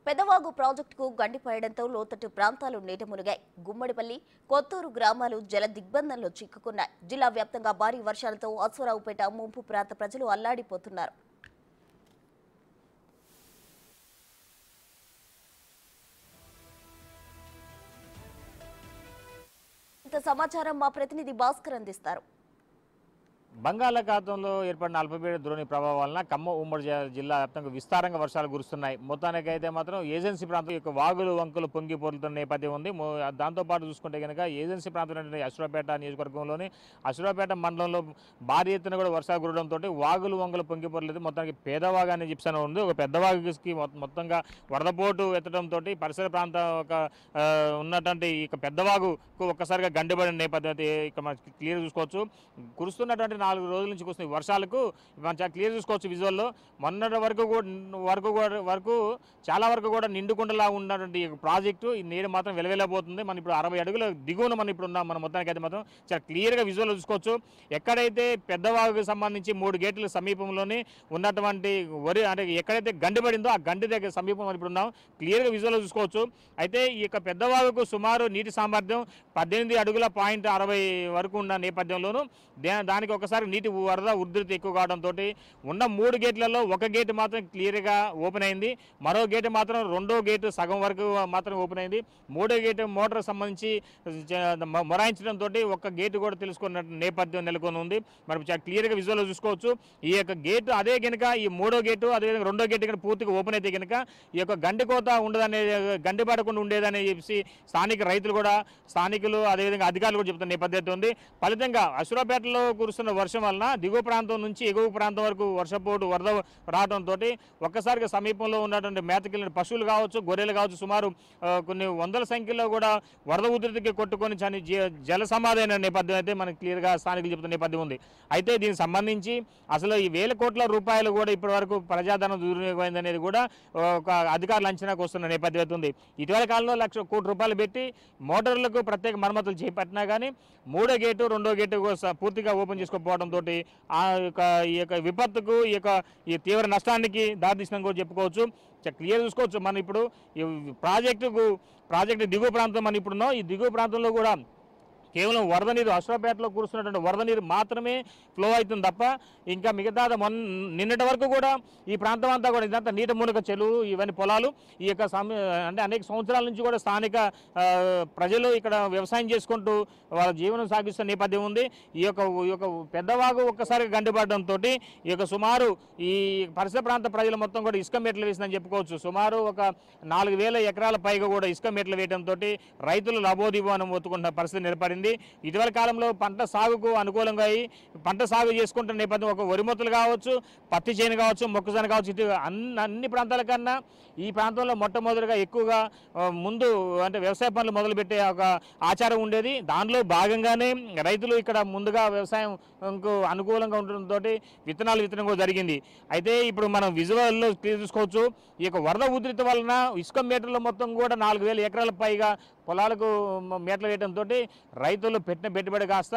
పెదవాగు ప్రాజెక్టుకు గండిపడడంతో లోతట్టు ప్రాంతాలు నీట మునిగాయి. గుమ్మడిపల్లి, కొత్తూరు గ్రామాలు జల దిగ్బంధంలో చిక్కుకున్నాయి. జిల్లా వ్యాప్తంగా భారీ వర్షాలతో అశ్వరావుపేట ముంపు ప్రాంత ప్రజలు అల్లాడిపోతున్నారు. ఇంత సమాచారం మా ప్రతినిధి భాస్కర్ అందిస్తారు. బంగాళాఖాతంలో ఏర్పడిన అల్పపీడన ద్రోణి ప్రభావం వలన ఖమ్మం ఉమ్మడి జిల్లా వ్యాప్తంగా విస్తారంగా వర్షాలు కురుస్తున్నాయి. మొత్తానికి అయితే మాత్రం ఏజెన్సీ ప్రాంతం యొక్క వాగులు వంకలు పొంగి పొరులుతున్న నేపథ్యం ఉంది. దాంతోపాటు చూసుకుంటే కనుక ఏజెన్సీ ప్రాంతం అశ్వరావుపేట నియోజకవర్గంలోని అశ్వరావుపేట మండలంలో భారీ ఎత్తున కూడా వర్షాలు కురవడంతో వాగులు వంకలు పొంగి పొరలేదు. మొత్తానికి పేదవాగు అనే చెప్తాను ఉంది. ఒక పెద్దవాగుకి మొత్తంగా వరదపోటు ఎత్తడంతో పరిసర ప్రాంతం ఒక ఉన్నటువంటి ఇక పెద్దవాగుకు ఒక్కసారిగా గండిపడిన నేపథ్యం అయితే ఇక మనం క్లియర్ చూసుకోవచ్చు. కురుస్తున్నటువంటి 4 రోజుల నుంచి కురుస్తున్న వర్షాలకు మనం చాలా క్లియర్ చూసుకోవచ్చు విజువల్లో. మొన్నటి వరకు చాలా వరకు కూడా నిండుకుండలా ఉన్నటువంటి ప్రాజెక్టు ఈ నీరు మాత్రం వెలవెలబోతుంది. మనం ఇప్పుడు 60 అడుగుల దిగువన మనం ఇప్పుడు ఉన్నాం. మన మొత్తానికి అయితే మాత్రం చాలా క్లియర్గా విజువల్ చూసుకోవచ్చు. ఎక్కడైతే పెద్దవాగుకు సంబంధించి 3 గేట్ల సమీపంలోనే ఉన్నటువంటి అంటే ఎక్కడైతే గండి పడిందో ఆ గండి దగ్గర సమీపం మనం ఇప్పుడు ఉన్నాం. క్లియర్గా విజువల్ చూసుకోవచ్చు. అయితే ఈ యొక్క పెద్దవాగుకు సుమారు నీటి సామర్థ్యం 18 అడుగుల 60 వరకు ఉన్న నేపథ్యంలోనూ దానికి ఒకసారి నీటి వరద ఉధృతి ఎక్కువ కావడంతో ఉన్న 3 గేట్లలో ఒక గేటు మాత్రం క్లియర్గా ఓపెన్ అయింది. మరో గేటు మాత్రం రెండో గేటు సగం వరకు మాత్రం ఓపెన్ అయింది. మూడో గేటు మోటార్ సంబంధించి మొరాయించడంతో ఒక గేటు కూడా తెలుసుకున్న నేపథ్యం నెలకొని ఉంది. మనం చాలా క్లియర్గా విజువల్ చూసుకోవచ్చు. ఈ యొక్క గేటు అదే కనుక ఈ మూడో గేటు అదేవిధంగా రెండో గేటు కనుక పూర్తిగా ఓపెన్ అయితే కనుక ఈ యొక్క గండి కోత ఉండదనే గండి పడకుండా ఉండేదని చెప్పి స్థానికులు అదేవిధంగా అధికారులు కూడా చెప్తున్న నేపథ్యం ఉంది. ఫలితంగా అశ్వరావుపేటలో కురుస్తున్న వర్షం వలన దిగువ ప్రాంతం నుంచి ఎగువ ప్రాంతం వరకు వర్షపోటు వరద రావడంతో ఒక్కసారిగా సమీపంలో ఉన్నటువంటి మేతకెళ్ళిన పశువులు కావచ్చు, గొర్రెలు కావచ్చు, సుమారు కొన్ని వందల సంఖ్యలో కూడా వరద ఉధృతికి కొట్టుకొని జల సమాధైన నేపథ్యం అయితే మనకి క్లియర్గా స్థానికులు చెబుతున్న నేపథ్యం ఉంది. అయితే దీనికి సంబంధించి అసలు ఈ వేల కోట్ల రూపాయలు కూడా ఇప్పటి వరకు ప్రజాధనం దుర్వినియోగమైంది అనేది కూడా ఒక అధికారులు అంచనాకు వస్తున్న నేపథ్యం అయితే ఉంది. ఇటీవల కాలంలో 1,00,00,000 కోట్ల రూపాయలు పెట్టి మోటార్లకు ప్రత్యేక మరమ్మతులు చేపట్టినా కానీ మూడో గేటు రెండో గేటు పూర్తిగా ఓపెన్ చేసుకోకపోవడంతో ఈ యొక్క విపత్తుకు ఈ తీవ్ర నష్టానికి దారితీసిన కూడా చెప్పుకోవచ్చు. క్లియర్ చూసుకోవచ్చు. మనం ఇప్పుడు ఈ ప్రాజెక్టు దిగువ ప్రాంతం మనం ఇప్పుడున్నాం. ఈ దిగువ ప్రాంతంలో కూడా కేవలం వరద నీరు అశ్వరావుపేటలో కురుస్తున్నటువంటి వరద నీరు మాత్రమే ఫ్లో అవుతుంది తప్ప ఇంకా మిగతా నిన్నటి వరకు కూడా ఈ ప్రాంతం అంతా కూడా ఇదంతా నీట మూలక చెరువు ఇవన్నీ పొలాలు ఈ యొక్క అంటే అనేక సంవత్సరాల నుంచి కూడా స్థానిక ప్రజలు ఇక్కడ వ్యవసాయం చేసుకుంటూ వాళ్ళ జీవనం సాగిస్తున్న నేపథ్యం ఉంది. ఈ యొక్క పెద్దవాగు ఒక్కసారిగా గండిపడడంతో ఈ యొక్క సుమారు ఈ పరిసర ప్రాంత ప్రజలు మొత్తం కూడా ఇసుక మెట్లు వేసిందని చెప్పుకోవచ్చు. సుమారు ఒక 4,000 ఎకరాల పైగా కూడా ఇసుక మెట్లు వేయడంతో రైతులు లబోదిబోనం ఒత్తుకుంటున్న పరిస్థితి నిలబడింది. ఇటీవల కాలంలో పంట సాగుకు అనుకూలంగా పంట సాగు చేసుకుంటున్న నేపథ్యం ఒక వరి మొత్తలు కావచ్చు, పత్తి చేను కావచ్చు, మొక్కజొన్న కావచ్చు, ఇటు అన్ని ప్రాంతాల కన్నా ఈ ప్రాంతంలో మొట్టమొదటిగా ఎక్కువగా ముందు అంటే వ్యవసాయ పనులు మొదలుపెట్టే ఒక ఆచారం ఉండేది. దానిలో భాగంగానే రైతులు ఇక్కడ ముందుగా వ్యవసాయంకు అనుకూలంగా ఉండడంతో విత్తనం కూడా జరిగింది. అయితే ఇప్పుడు మనం విజువల్లో చూసుకోవచ్చు. ఈ యొక్క వరద ఉధృతి వలన ఇసుక మీటర్లు మొత్తం కూడా 4,000 ఎకరాల పైగా పొలాలకు మేటలు వేయడంతో రైతులు పెట్టిన పెట్టుబడి కాస్త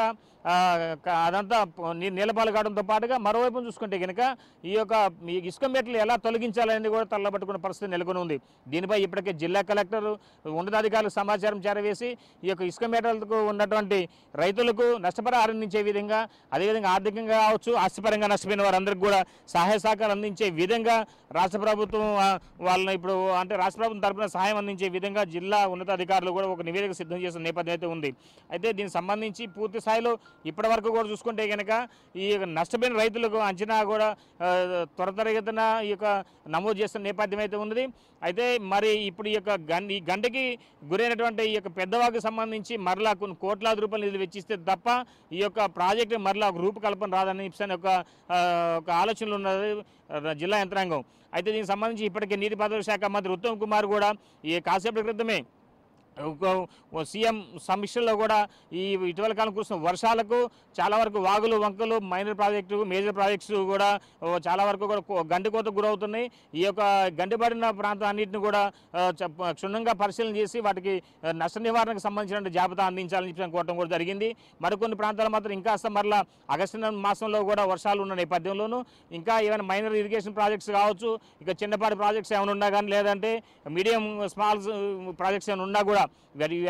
అదంతా నీలపాలు కావడంతో పాటుగా మరోవైపు చూసుకుంటే కనుక ఈ ఇసుక మెట్లు ఎలా తొలగించాలనేది కూడా తల్లబట్టుకున్న పరిస్థితి నెలకొని ఉంది. దీనిపై ఇప్పటికే జిల్లా కలెక్టర్ ఉన్నతాధికారులకు సమాచారం చేరవేసి ఈ యొక్క ఇసుక మెట్లకు ఉన్నటువంటి రైతులకు నష్టపరిహారం అందించే విధంగా అదేవిధంగా ఆర్థికంగా కావచ్చు ఆస్తిపరంగా నష్టపోయిన వారందరికీ కూడా సహాయ సహకారం అందించే విధంగా రాష్ట్ర ప్రభుత్వం వాళ్ళని ఇప్పుడు అంటే రాష్ట్ర ప్రభుత్వం తరఫున సహాయం అందించే విధంగా జిల్లా ఉన్నతాధికారులు కూడా ఒక నివేదిక సిద్ధం చేసిన నేపథ్యం అయితే ఉంది. అయితే దీనికి సంబంధించి పూర్తి స్థాయిలో ఇప్పటి వరకు కూడా చూసుకుంటే కనుక ఈ నష్టపోయిన రైతులకు అంచనా కూడా త్వరితగతిన ఈ యొక్క నమోదు చేస్తున్న నేపథ్యం అయితే ఉన్నది. అయితే మరి ఇప్పుడు ఈ గంటకి గురైనటువంటి ఈ యొక్క పెద్దవాగుకు సంబంధించి మరలా కొన్ని కోట్లాది రూపాయలు నిధులు వెచ్చిస్తే తప్ప ఈ యొక్క ప్రాజెక్టు మరలా ఒక రూపకల్పన రాదని ఒక ఆలోచనలు ఉన్నది జిల్లా యంత్రాంగం. అయితే దీనికి సంబంధించి ఇప్పటికే నీటిపారుదల శాఖ మంత్రి ఉత్తమ్ కుమార్ కూడా ఈ కాసేపటి క్రితమే సీఎం సమీక్షల్లో కూడా ఈ ఇటీవల కాలం కురుస్తున్న వర్షాలకు చాలా వరకు వాగులు వంకలు మైనర్ ప్రాజెక్టు మేజర్ ప్రాజెక్ట్స్ కూడా చాలా వరకు కూడా గండికోతకు గురవుతున్నాయి. ఈ యొక్క గండిపడిన ప్రాంతం అన్నింటిని కూడా క్షుణ్ణంగా పరిశీలన చేసి వాటికి నష్ట నివారణకు సంబంధించిన జాబితా అందించాలని చెప్పి కోరడం కూడా జరిగింది. మరికొన్ని ప్రాంతాలు మాత్రం ఇంకా మరలా ఆగస్టు మాసంలో కూడా వర్షాలు ఉన్న నేపథ్యంలోనూ ఇంకా ఏమైనా మైనర్ ఇరిగేషన్ ప్రాజెక్ట్స్ కావచ్చు, ఇక చిన్నపాటి ప్రాజెక్ట్స్ ఏమైనా ఉన్నా కానీ లేదంటే మీడియం స్మాల్ ప్రాజెక్ట్స్ ఏమైనా ఉన్నా కూడా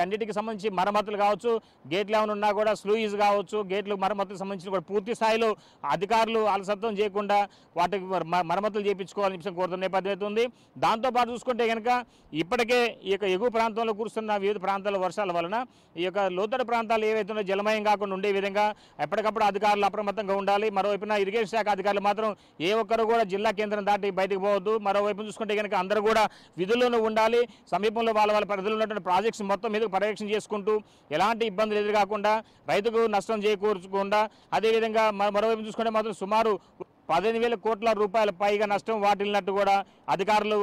అన్నిటికి సంబంధించి మరమ్మతులు కావచ్చు, గేట్లు ఏమైనా ఉన్నా కూడా స్లూయిజ్ కావచ్చు, గేట్లు మరమ్మతులకు సంబంధించి కూడా పూర్తి స్థాయిలో అధికారులు అలసత్వం చేయకుండా వాటికి మరమ్మతులు చేయించుకోవాలని చెప్పి కోరుతున్న నేపథ్యం అయితే ఉంది. దాంతోపాటు చూసుకుంటే కనుక ఇప్పటికే ఈ యొక్క ఎగువ ప్రాంతంలో కురుస్తున్న వివిధ ప్రాంతాల వర్షాల వలన ఈ యొక్క లోతట్టు ప్రాంతాలు ఏవైతే ఉన్నాయో జలమయం కాకుండా ఉండే విధంగా ఎప్పటికప్పుడు అధికారులు అప్రమత్తంగా ఉండాలి. మరోవైపున ఇరిగేషన్ శాఖ అధికారులు మాత్రం ఏ ఒక్కరు కూడా జిల్లా కేంద్రం దాటి బయటకు పోవద్దు. మరోవైపు చూసుకుంటే కనుక అందరూ కూడా విధుల్లోనూ ఉండాలి. సమీపంలో వాళ్ళ పరిధిలో ఉన్నటువంటి ప్రాజెక్ట్స్ మొత్తం మీద పర్యవేక్షణ చేసుకుంటూ ఎలాంటి ఇబ్బందులు ఎదురుకాకుండా రైతుకు నష్టం చేకూర్చకుండా అదేవిధంగా మరోవైపు చూసుకుంటే మాత్రం సుమారు 15,000 కోట్ల రూపాయల పైగా నష్టం వాటిల్లినట్టు కూడా అధికారులు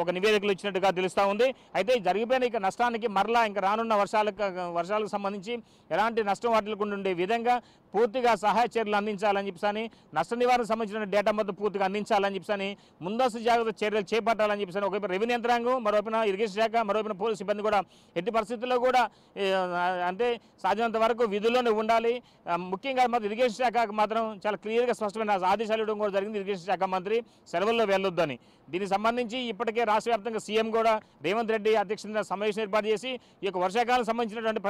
ఒక నివేదికలు ఇచ్చినట్టుగా తెలుస్తూ ఉంది. అయితే జరిగిపోయిన ఇక నష్టానికి మరలా ఇంకా రానున్న వర్షాలకు సంబంధించి ఎలాంటి నష్టం వాటిల్లకుండా ఉండే విధంగా పూర్తిగా సహాయ చర్యలు అందించాలని చెప్పని నష్ట నివారణకు సంబంధించిన డేటా మొత్తం పూర్తిగా అందించాలని చెప్పని ముందస్తు జాగ్రత్త చర్యలు చేపట్టాలని చెప్పని ఒకవైపు రెవెన్యూ యంత్రాంగం, మరోవైపున ఇరిగేషన్ శాఖ, మరోవైపున పోలీసు సిబ్బంది కూడా ఎట్టి పరిస్థితుల్లో కూడా అంటే సాధ్యమైనంత వరకు విధుల్లోనే ఉండాలి. ముఖ్యంగా మాత్రం ఇరిగేషన్ శాఖకు మాత్రం చాలా క్లియర్గా స్పష్టమైన ఆదేశాలు ఇవ్వడం కూడా జరిగింది. ఇరిగేషన్ శాఖ మంత్రి సెలవుల్లో వెళ్ళొద్దని. దీనికి సంబంధించి ఇప్పటికే రాష్ట్ర వ్యాప్తంగా సీఎం కూడా రేవంత్ రెడ్డి అధ్యక్షతన సమావేశం ఏర్పాటు చేసి ఈ యొక్క వర్షాకాలం సంబంధించినటువంటి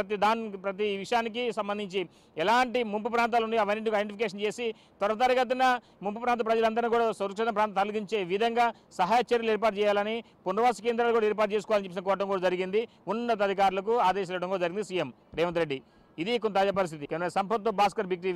ప్రతి విషయానికి సంబంధించి ఎలాంటి ముంపు ప్రాంతాలు ఉన్నాయో అవన్నీ ఐడెంటిఫికేషన్ చేసి త్వరితగతిన ముంపు ప్రాంత ప్రజలందరూ కూడా సురక్షిత ప్రాంతం తొలగించే విధంగా సహాయ చర్యలు ఏర్పాటు చేయాలని, పునర్వాస కేంద్రాలు కూడా ఏర్పాటు చేసుకోవాలని చెప్పి కోరడం కూడా జరిగింది. ఉన్నత అధికారులకు ఆదేశాలు ఇవ్వడం కూడా జరిగింది సీఎం రేవంత్ రెడ్డి. ఇది కొంత తాజా పరిస్థితి. Sampath Bhaskar, big TV.